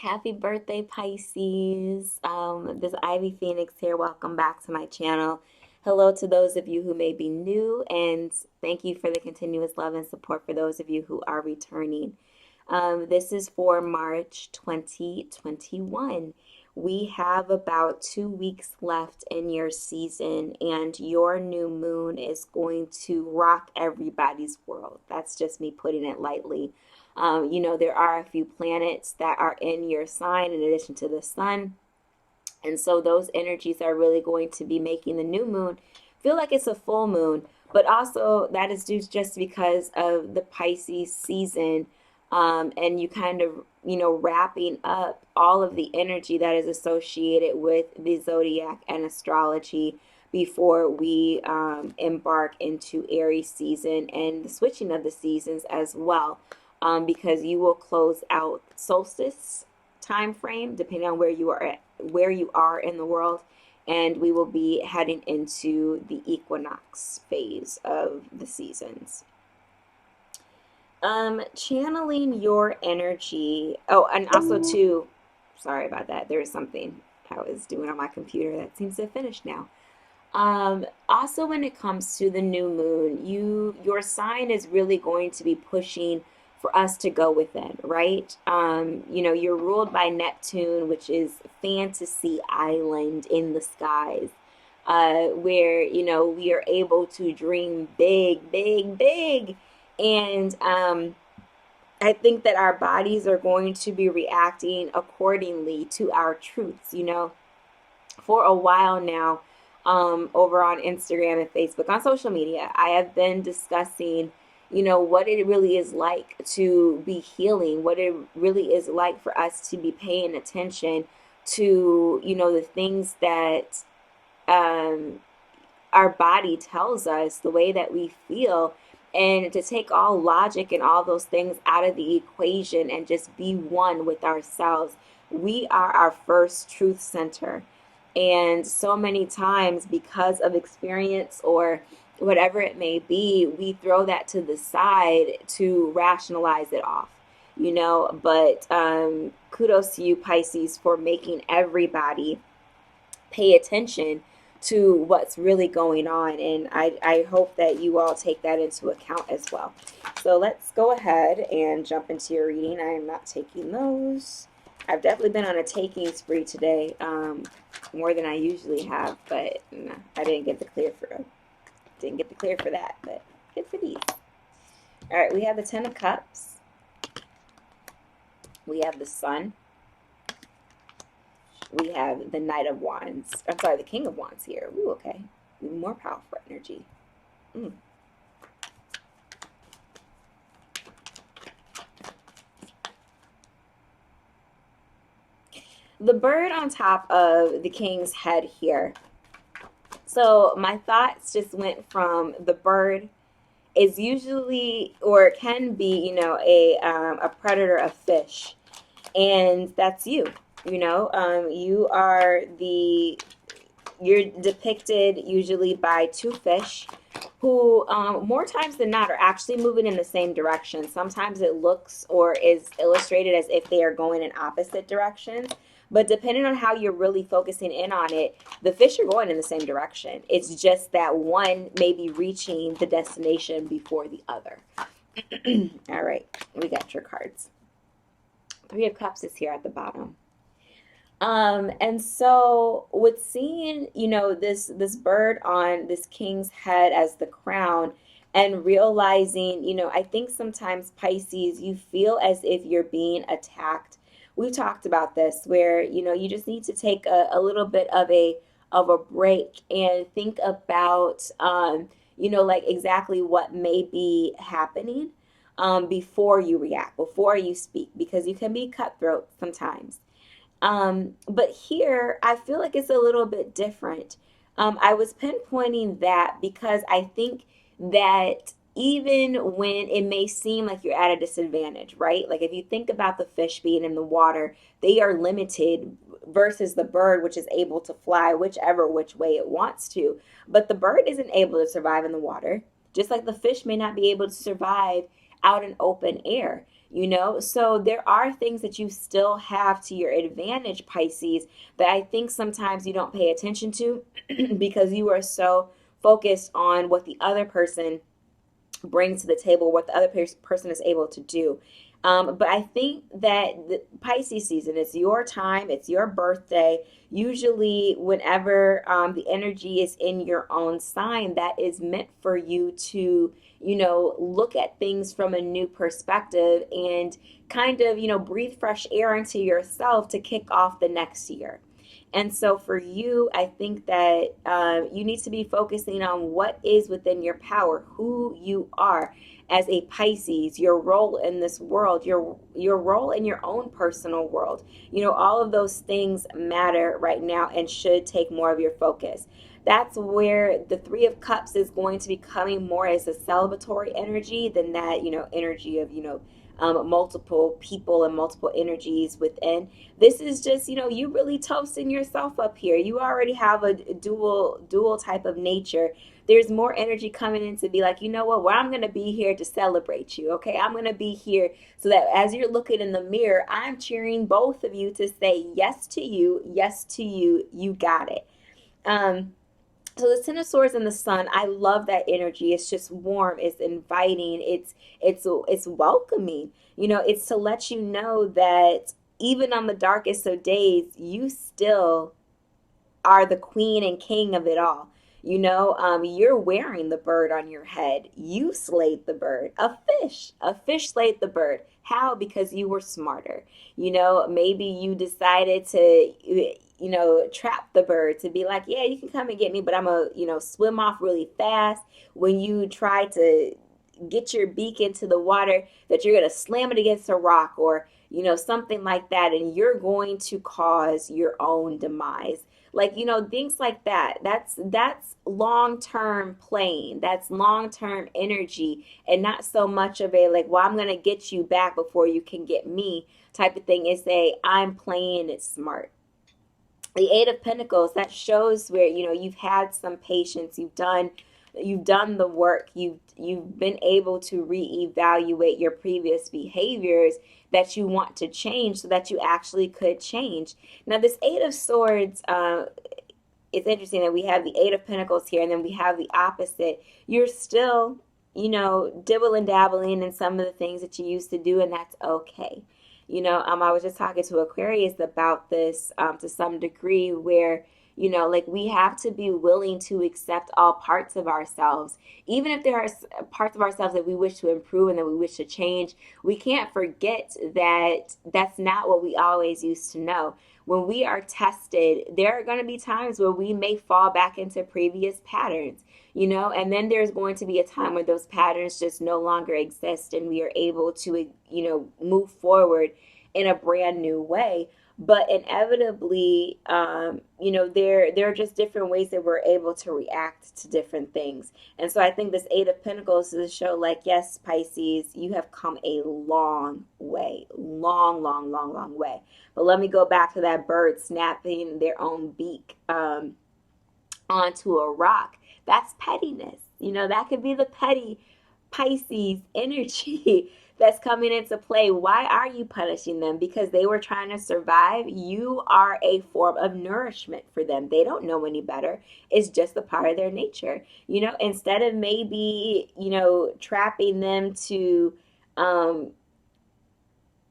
Happy birthday, Pisces. This Ivy Phoenix here. Welcome back to my channel. Hello to those of you who may be new, and thank you for the continuous love and support for those of you who are returning. This is for March 2021. We have about 2 weeks left in your season, and your new moon is going to rock everybody's world. That's just me putting it lightly. There are a few planets that are in your sign in addition to the sun. And so those energies are really going to be making the new moon feel like it's a full moon. But also, that is due just because of the Pisces season, and you kind of, wrapping up all of the energy that is associated with the zodiac and astrology before we embark into Aries season and the switching of the seasons as well, because you will close out solstice time frame depending on where you are in the world, and we will be heading into the equinox phase of the seasons. Channeling your energy. Oh, and also too, sorry about that. There's something I was doing on my computer that seems to have finished now. Also, when it comes to the new moon, your sign is really going to be pushing for us to go within, right? You're ruled by Neptune, which is fantasy island in the skies, where we are able to dream big, big, big, and I think that our bodies are going to be reacting accordingly to our truths. For a while now, over on Instagram and Facebook, on social media, I have been discussing, what it really is like to be healing, what it really is like for us to be paying attention to, the things that our body tells us, the way that we feel, and to take all logic and all those things out of the equation and just be one with ourselves. We are our first truth center. And so many times, because of experience or whatever it may be, we throw that to the side to rationalize it off, But kudos to you, Pisces, for making everybody pay attention to what's really going on. And I hope that you all take that into account as well. So let's go ahead and jump into your reading. I am not taking those. I've definitely been on a taking spree today, more than I usually have, but no, I didn't get the clear for that, but good for these. All right, we have the Ten of Cups. We have the Sun. We have the Knight of Wands. I'm sorry, the King of Wands here. Ooh, okay. More powerful energy. The bird on top of the king's head here. So my thoughts just went from the bird is usually or can be, a predator of fish, and that's you. You're depicted usually by two fish who, more times than not, are actually moving in the same direction. Sometimes it looks or is illustrated as if they are going in opposite directions. But depending on how you're really focusing in on it, the fish are going in the same direction. It's just that one may be reaching the destination before the other. All right, we got your cards. Three of Cups is here at the bottom. And so with seeing, this bird on this king's head as the crown and realizing, I think sometimes Pisces, you feel as if you're being attacked. We've talked about this where, you just need to take a little bit of a break and think about, like exactly what may be happening, before you react, before you speak, because you can be cutthroat sometimes. But here, I feel like it's a little bit different. I was pinpointing that because I think that even when it may seem like you're at a disadvantage, right? Like if you think about the fish being in the water, they are limited versus the bird, which is able to fly which way it wants to. But the bird isn't able to survive in the water, just like the fish may not be able to survive out in open air. So there are things that you still have to your advantage, Pisces, that I think sometimes you don't pay attention to because you are so focused on what the other person brings to the table, what the other person is able to do. But I think that the Pisces season, it's your time, it's your birthday. Usually, whenever the energy is in your own sign, that is meant for you to, look at things from a new perspective and kind of, breathe fresh air into yourself to kick off the next year. And so for you, I think that you need to be focusing on what is within your power, who you are as a Pisces, your role in this world, your role in your own personal world. All of those things matter right now and should take more of your focus. That's where the Three of Cups is going to be coming more as a celebratory energy than that, energy of, multiple people and multiple energies within. This is just, you really toasting yourself up here. You already have a dual type of nature. There's more energy coming in to be like, you know what, well, I'm going to be here to celebrate you. Okay. I'm going to be here so that as you're looking in the mirror, I'm cheering both of you to say yes to you. Yes to you. You got it. So the Ten of Swords and the Sun, I love that energy. It's just warm. It's inviting. It's welcoming. It's to let you know that even on the darkest of days, you still are the queen and king of it all. You're wearing the bird on your head. You slayed the bird. A fish slayed the bird. How? Because you were smarter. Maybe you decided to, trap the bird to be like, yeah, you can come and get me, but I'm going to, swim off really fast. When you try to get your beak into the water, that you're going to slam it against a rock or, something like that. And you're going to cause your own demise. Like, things like that. That's long-term playing. That's long-term energy and not so much of a like, well, I'm going to get you back before you can get me type of thing. Is a I'm playing it smart. The Eight of Pentacles, that shows where, you've had some patience, you've done the work, you've been able to reevaluate your previous behaviors that you want to change so that you actually could change. Now, this Eight of Swords, it's interesting that we have the Eight of Pentacles here and then we have the opposite. You're still, dibble and dabbling in some of the things that you used to do, and that's okay. I was just talking to Aquarius about this to some degree where, like we have to be willing to accept all parts of ourselves. Even if there are parts of ourselves that we wish to improve and that we wish to change, we can't forget that that's not what we always used to know. When we are tested, there are going to be times where we may fall back into previous patterns, and then there's going to be a time when those patterns just no longer exist and we are able to, move forward in a brand new way. But inevitably, there are just different ways that we're able to react to different things. And so I think this Eight of Pentacles is a show like, yes, Pisces, you have come a long way, long, long, long, long way. But let me go back to that bird snapping their own beak onto a rock. That's pettiness. That could be the petty Pisces energy that's coming into play. Why are you punishing them? Because they were trying to survive. You are a form of nourishment for them. They don't know any better. It's just a part of their nature. Instead of maybe, trapping them to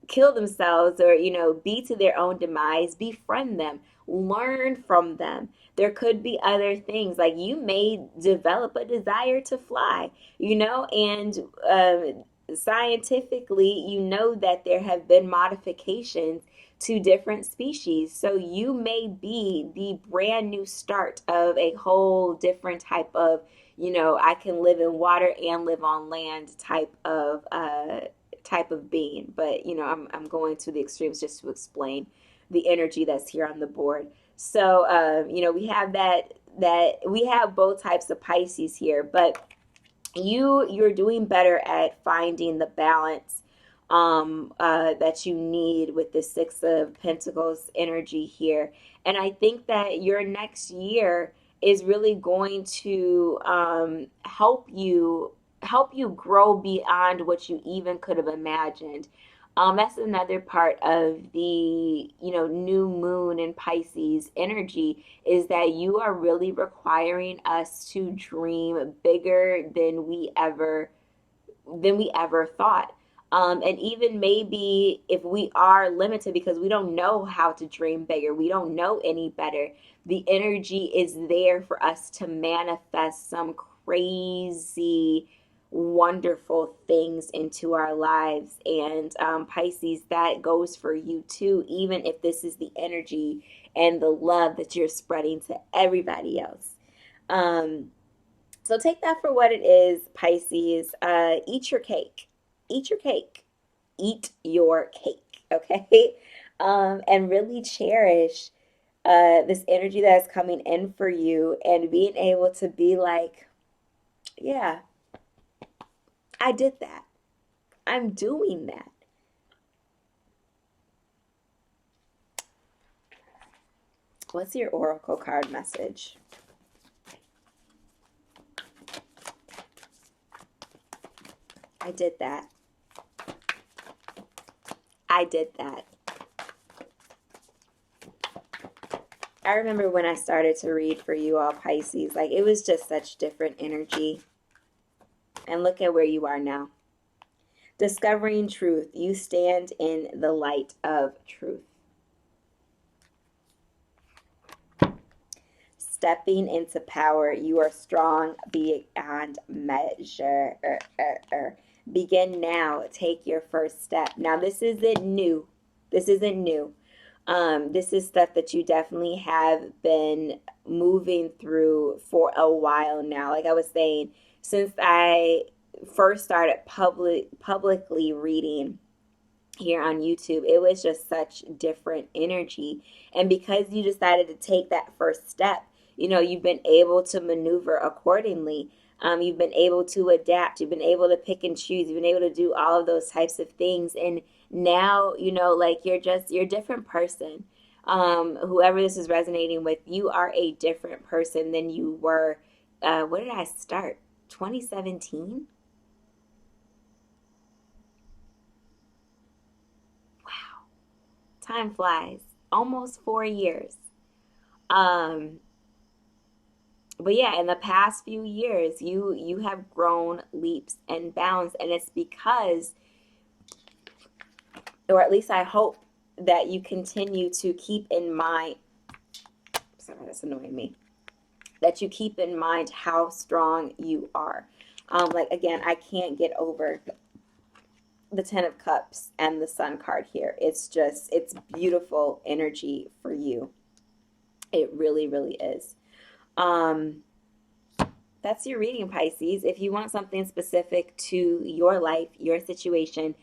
kill themselves or, be to their own demise, befriend them, learn from them. There could be other things like you may develop a desire to fly, and scientifically, that there have been modifications to different species. So you may be the brand new start of a whole different type of, I can live in water and live on land type of being. But I'm going to the extremes just to explain the energy that's here on the board. So we have that we have both types of Pisces here, but you're doing better at finding the balance that you need with the Six of Pentacles energy here. And I think that your next year is really going to help you help you grow beyond what you even could have imagined. That's another part of the, new moon in Pisces energy, is that you are really requiring us to dream bigger than we ever thought. And even maybe if we are limited because we don't know how to dream bigger, we don't know any better, the energy is there for us to manifest some crazy, wonderful things into our lives. And Pisces, that goes for you too, even if this is the energy and the love that you're spreading to everybody else. Um, so take that for what it is, Pisces. Eat your cake. Eat your cake. Eat your cake. Okay. And really cherish this energy that's coming in for you, and being able to be like, yeah, I did that. I'm doing that. What's your oracle card message? I did that. I did that. I remember when I started to read for you all, Pisces, like it was just such different energy. And look at where you are now. Discovering truth. You stand in the light of truth. Stepping into power. You are strong beyond measure. Begin now. Take your first step. Now, this isn't new. This isn't new. This is stuff that you definitely have been moving through for a while now. Like I was saying, since I first started publicly reading here on YouTube, it was just such different energy. And because you decided to take that first step, you've been able to maneuver accordingly. You've been able to adapt. You've been able to pick and choose. You've been able to do all of those types of things. And now, like you're a different person. Whoever this is resonating with, you are a different person than you were. What did I start? 2017? Wow. Time flies. Almost 4 years. Um, but yeah, in the past few years, you have grown leaps and bounds, and it's because, or at least I hope, that you continue to keep in mind. Sorry, that's annoying me. That you keep in mind how strong you are. Like again, I can't get over the Ten of Cups and the Sun card here. It's beautiful energy for you. It really, really is. Um, that's your reading, Pisces. If you want something specific to your life, your situation,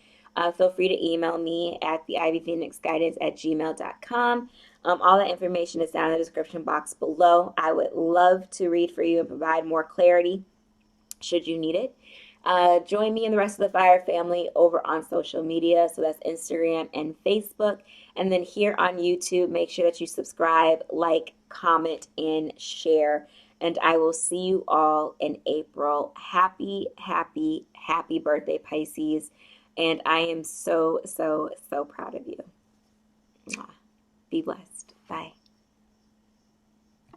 feel free to email me at theivyphoenixguidance@gmail.com. All that information is down in the description box below. I would love to read for you and provide more clarity should you need it. Join me and the rest of the Fire family over on social media. So that's Instagram and Facebook. And then here on YouTube, make sure that you subscribe, like, comment, and share. And I will see you all in April. Happy, happy, happy birthday, Pisces. And I am so, so, so proud of you. Be blessed. Bye.